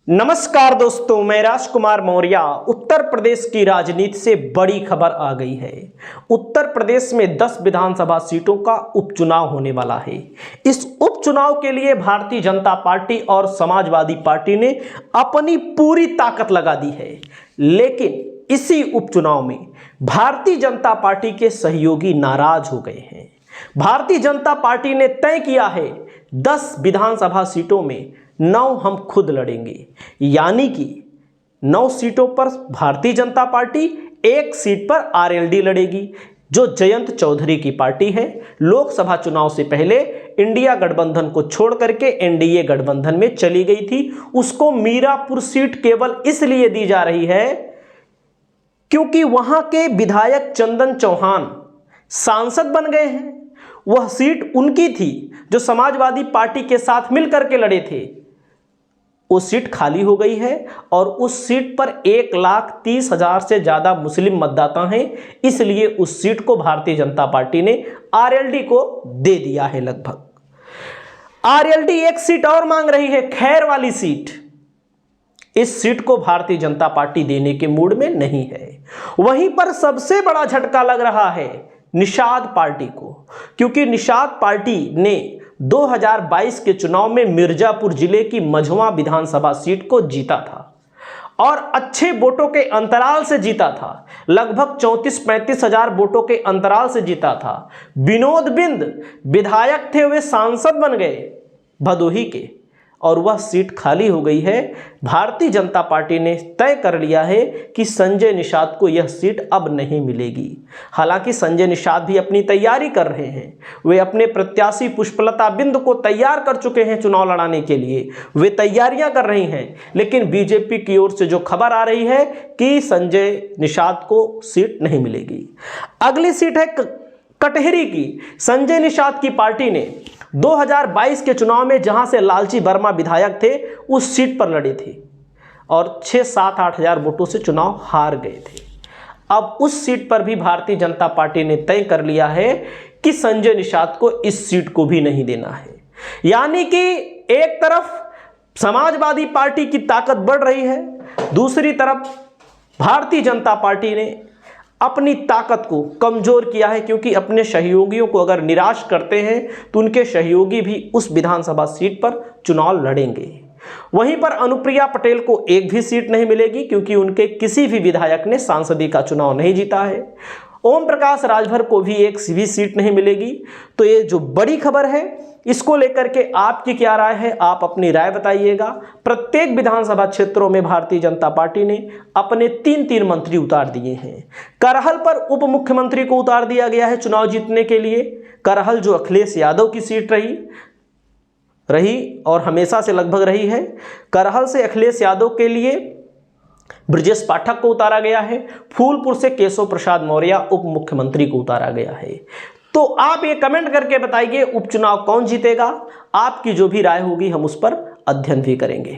नमस्कार दोस्तों, मैं राजकुमार मौर्य। उत्तर प्रदेश की राजनीति से बड़ी खबर आ गई है। उत्तर प्रदेश में 10 विधानसभा सीटों का उपचुनाव होने वाला है। इस उपचुनाव के लिए भारतीय जनता पार्टी और समाजवादी पार्टी ने अपनी पूरी ताकत लगा दी है, लेकिन इसी उपचुनाव में भारतीय जनता पार्टी के सहयोगी नाराज हो गए हैं। भारतीय जनता पार्टी ने तय किया है 10 विधानसभा सीटों में 9 हम खुद लड़ेंगे, यानी कि 9 सीटों पर भारतीय जनता पार्टी, 1 सीट पर आरएलडी लड़ेगी, जो जयंत चौधरी की पार्टी है। लोकसभा चुनाव से पहले इंडिया गठबंधन को छोड़ करके एनडीए गठबंधन में चली गई थी। उसको मीरापुर सीट केवल इसलिए दी जा रही है क्योंकि वहां के विधायक चंदन चौहान सांसद बन गए हैं। वह सीट उनकी थी जो समाजवादी पार्टी के साथ मिलकर के लड़े थे। वो सीट खाली हो गई है और उस सीट पर 1,30,000 से ज्यादा मुस्लिम मतदाता हैं, इसलिए उस सीट को भारतीय जनता पार्टी ने आरएलडी को दे दिया है। लगभग आरएलडी 1 सीट और मांग रही है, खैर वाली सीट। इस सीट को भारतीय जनता पार्टी देने के मूड में नहीं है। वहीं पर सबसे बड़ा झटका लग रहा है निषाद पार्टी को, क्योंकि निषाद पार्टी ने 2022 के चुनाव में मिर्जापुर जिले की मझवा विधानसभा सीट को जीता था और अच्छे वोटों के अंतराल से जीता था। लगभग 34-35 हजार वोटों के अंतराल से जीता था। विनोद बिंद विधायक थे, वे सांसद बन गए भदोही के, और वह सीट खाली हो गई है। भारतीय जनता पार्टी ने तय कर लिया है कि संजय निषाद को यह सीट अब नहीं मिलेगी। हालांकि संजय निषाद भी अपनी तैयारी कर रहे हैं। वे अपने प्रत्याशी पुष्पलता बिंद को तैयार कर चुके हैं चुनाव लड़ाने के लिए, वे तैयारियां कर रही हैं। लेकिन बीजेपी की ओर से जो खबर आ रही है कि संजय निषाद को सीट नहीं मिलेगी। अगली सीट है कटहरी की। संजय निषाद की पार्टी ने 2022 के चुनाव में जहां से लालजी वर्मा विधायक थे, उस सीट पर लड़े थे और 6-7-8 हजार वोटों से चुनाव हार गए थे। अब उस सीट पर भी भारतीय जनता पार्टी ने तय कर लिया है कि संजय निषाद को इस सीट को भी नहीं देना है। यानी कि एक तरफ समाजवादी पार्टी की ताकत बढ़ रही है, दूसरी तरफ भारतीय जनता पार्टी ने अपनी ताकत को कमजोर किया है, क्योंकि अपने सहयोगियों को अगर निराश करते हैं तो उनके सहयोगी भी उस विधानसभा सीट पर चुनाव लड़ेंगे। वहीं पर अनुप्रिया पटेल को एक भी सीट नहीं मिलेगी, क्योंकि उनके किसी भी विधायक ने सांसदी का चुनाव नहीं जीता है। ओम प्रकाश राजभर को भी एक भी सीट नहीं मिलेगी। तो ये जो बड़ी खबर है, इसको लेकर के आपकी क्या राय है, आप अपनी राय बताइएगा। प्रत्येक विधानसभा क्षेत्रों में भारतीय जनता पार्टी ने अपने 3-3 मंत्री उतार दिए हैं। करहल पर उप मुख्यमंत्री को उतार दिया गया है चुनाव जीतने के लिए। करहल जो अखिलेश यादव की सीट रही और हमेशा से लगभग रही है। करहल से अखिलेश यादव के लिए ब्रजेश पाठक को उतारा गया है। फूलपुर से केशव प्रसाद मौर्य उप मुख्यमंत्री को उतारा गया है। तो आप ये कमेंट करके बताइए उपचुनाव कौन जीतेगा। आपकी जो भी राय होगी हम उस पर अध्ययन भी करेंगे।